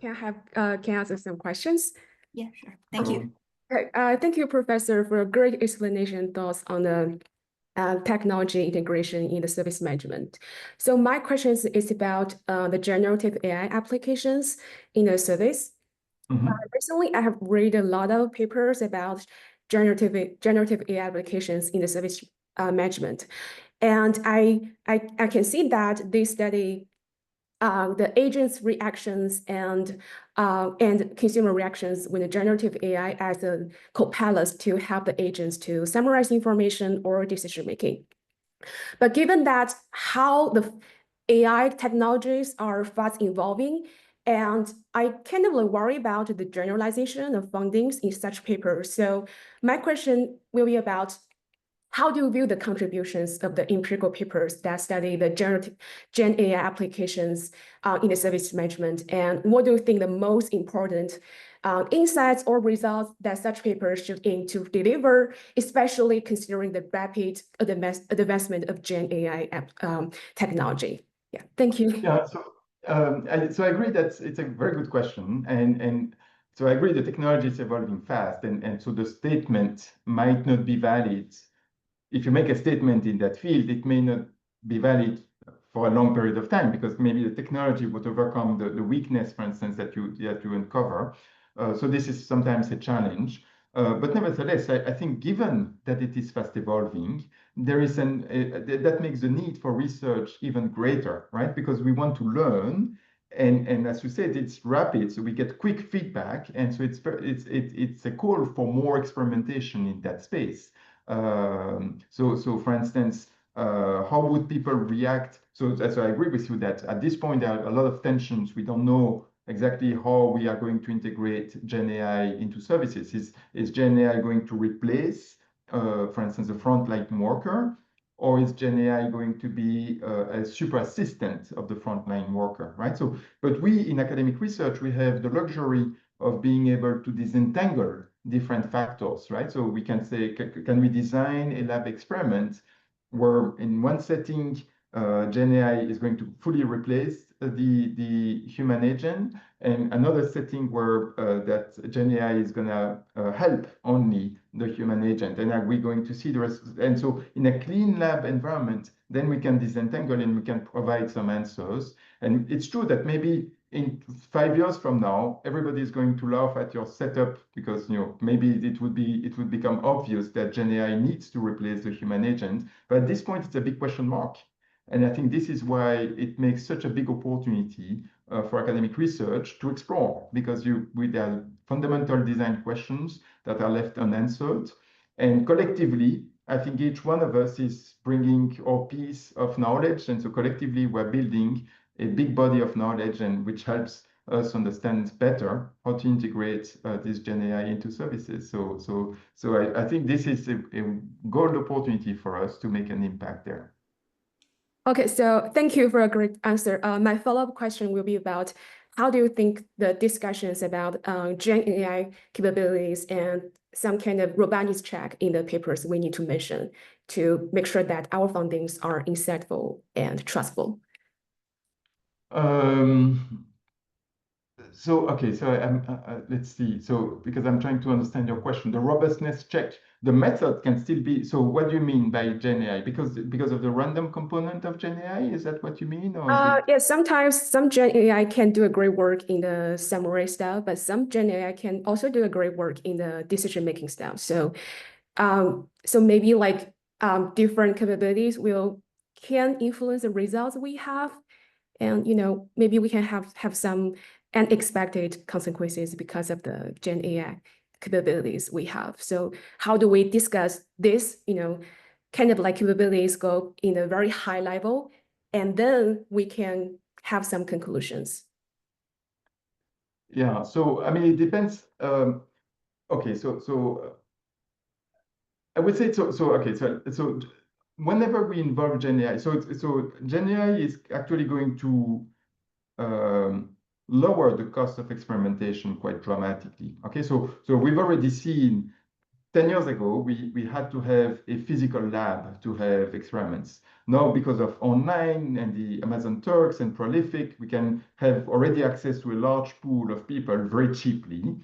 Can I ask some questions? Yeah, sure. Thank you. Okay, thank you, Professor, for a great explanation and thoughts on the technology integration in the service management. So my question is about the generative AI applications in the service. Recently, I have read a lot of papers about generative AI applications in the service management, and I can see that they study the agents' reactions and consumer reactions with the generative AI as a co-pilot to help the agents to summarize information or decision making. But given that how the AI technologies are fast evolving, and I kind of worry about the generalization of findings in such papers. So my question will be about how do you view the contributions of the empirical papers that study the Gen AI applications in the service management? And what do you think the most important insights or results that such papers should aim to deliver, especially considering the rapid advancement of Gen AI technology? Yeah, thank you. Yeah, so I agree that it's a very good question. And so I agree the technology is evolving fast. And so the statement might not be valid. If you make a statement in that field, it may not be valid for a long period of time because maybe the technology would overcome the weakness, for instance, that you uncover. So this is sometimes a challenge. But nevertheless, I think given that it is fast evolving, there is that makes the need for research even greater, right? Because we want to learn, and as you said, it's rapid, so we get quick feedback, and so it's a call for more experimentation in that space. So for instance, how would people react? So I agree with you that at this point there are a lot of tensions. We don't know exactly how we are going to integrate Gen AI into services. Is Gen AI going to replace, for instance, the frontline worker, or is Gen AI going to be a super assistant of the frontline worker, right? So, but we in academic research, we have the luxury of being able to disentangle different factors, right? So we can say, can we design a lab experiment where in one setting, Gen AI is going to fully replace the human agent, and another setting where that Gen AI is going to help only the human agent. And are we going to see the rest? And so in a clean lab environment, then we can disentangle and we can provide some answers. And it's true that maybe in 5 years from now, everybody is going to laugh at your setup because maybe it would become obvious that Gen AI needs to replace the human agent. But at this point, it's a big question mark. And I think this is why it makes such a big opportunity for academic research to explore, because there are fundamental design questions that are left unanswered. And collectively, I think each one of us is bringing our piece of knowledge. And so collectively, we're building a big body of knowledge, and which helps us understand better how to integrate this Gen AI into services. So I think this is a gold opportunity for us to make an impact there. Okay, so thank you for a great answer. My follow-up question will be about how do you think the discussions about Gen AI capabilities and some kind of robustness check in the papers we need to mention to make sure that our findings are insightful and trustful? let's see. So because I'm trying to understand your question, the robustness check, the method can still be. So what do you mean by Gen AI? Because of the random component of Gen AI, is that what you mean, or is it? Yeah, sometimes some Gen AI can do a great work in the summary style, but some Gen AI can also do a great work in the decision-making style. So maybe like different capabilities can influence the results we have. And maybe we can have some unexpected consequences because of the Gen AI capabilities we have. So how do we discuss this, kind of like capabilities go in a very high level, and then we can have some conclusions. Yeah, so I mean, it depends. Okay, so I would say so whenever we involve Gen AI, so Gen AI is actually going to lower the cost of experimentation quite dramatically. Okay, so we've already seen 10 years ago, we had to have a physical lab to have experiments. Now, because of online and the Amazon Turks and Prolific, we can have already access to a large pool of people very cheaply.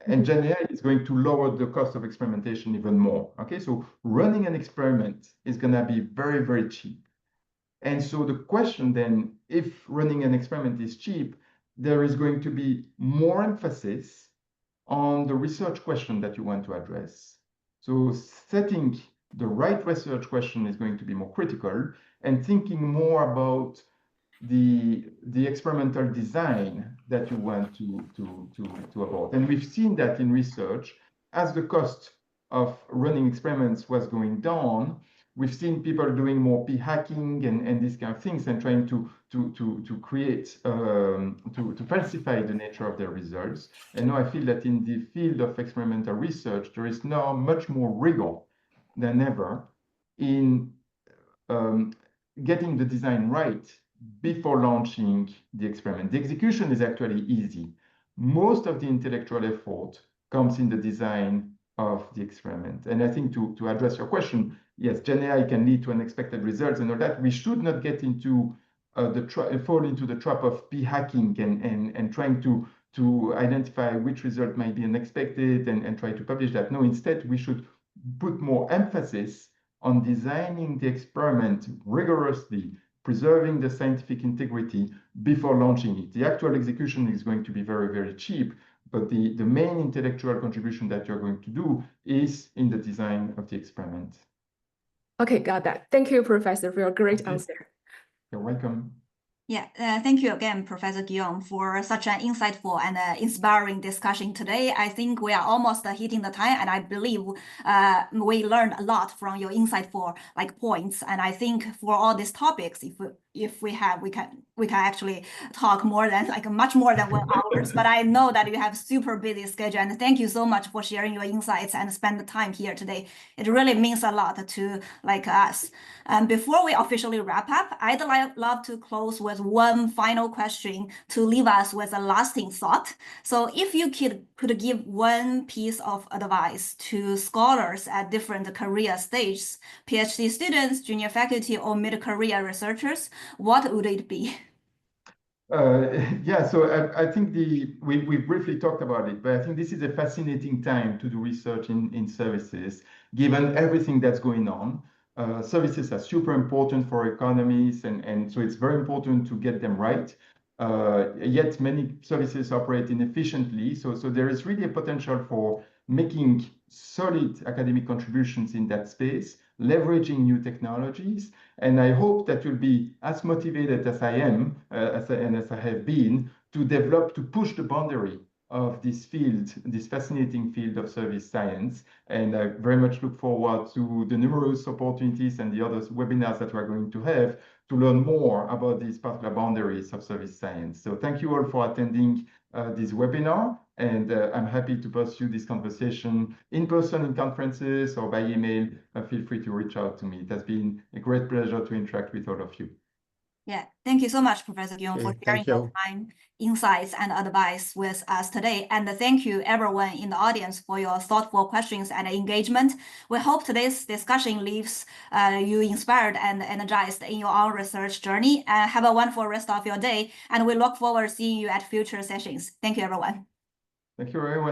And Gen AI is going to lower the cost of experimentation even more. Okay, so running an experiment is going to be very, very cheap. And so the question then, if running an experiment is cheap, there is going to be more emphasis on the research question that you want to address. So setting the right research question is going to be more critical, and thinking more about the experimental design that you want to avoid. And we've seen that in research, as the cost of running experiments was going down, we've seen people doing more p-hacking and these kind of things, and trying to create to falsify the nature of their results. And now I feel that in the field of experimental research, there is now much more rigor than ever in getting the design right before launching the experiment. The execution is actually easy. Most of the intellectual effort comes in the design of the experiment. And I think to address your question, yes, Gen AI can lead to unexpected results and all that. We should not get into fall into the trap of p-hacking and trying to identify which result might be unexpected and try to publish that. No, instead, we should put more emphasis on designing the experiment rigorously, preserving the scientific integrity before launching it. The actual execution is going to be very, very cheap, but the main intellectual contribution that you're going to do is in the design of the experiment. Okay, got that. Thank you, Professor, for your great answer. You're welcome. Yeah, thank you again, Professor Guillaume, for such an insightful and inspiring discussion today. I think we are almost hitting the time, and I believe we learned a lot from your insightful points. And I think for all these topics, if we can actually talk more than much more than 1 hour. But I know that you have super busy schedule, and thank you so much for sharing your insights and spend the time here today. It really means a lot to us. And before we officially wrap up, I'd love to close with one final question to leave us with a lasting thought. So if you could give one piece of advice to scholars at different career stages, PhD students, junior faculty, or mid-career researchers, what would it be? Yeah, so I think we briefly talked about it, but I think this is a fascinating time to do research in services, given everything that's going on. Services are super important for economies, and so it's very important to get them right. Yet many services operate inefficiently, so there is really a potential for making solid academic contributions in that space, leveraging new technologies. And I hope that you'll be as motivated as I am, as I have been, to push the boundary of this field, this fascinating field of service science. And I very much look forward to the numerous opportunities and the other webinars that we're going to have to learn more about these particular boundaries of service science. So thank you all for attending this webinar, and I'm happy to pursue this conversation in person in conferences or by email. Feel free to reach out to me. It has been a great pleasure to interact with all of you. Yeah, thank you so much, Professor Guillaume, for Okay, sharing thank your you. time, insights, and advice with us today. And thank you, everyone in the audience, for your thoughtful questions and engagement. We hope today's discussion leaves you inspired and energized in your own research journey. And have a wonderful rest of your day. And we look forward to seeing you at future sessions. Thank you, everyone. Thank you, everyone.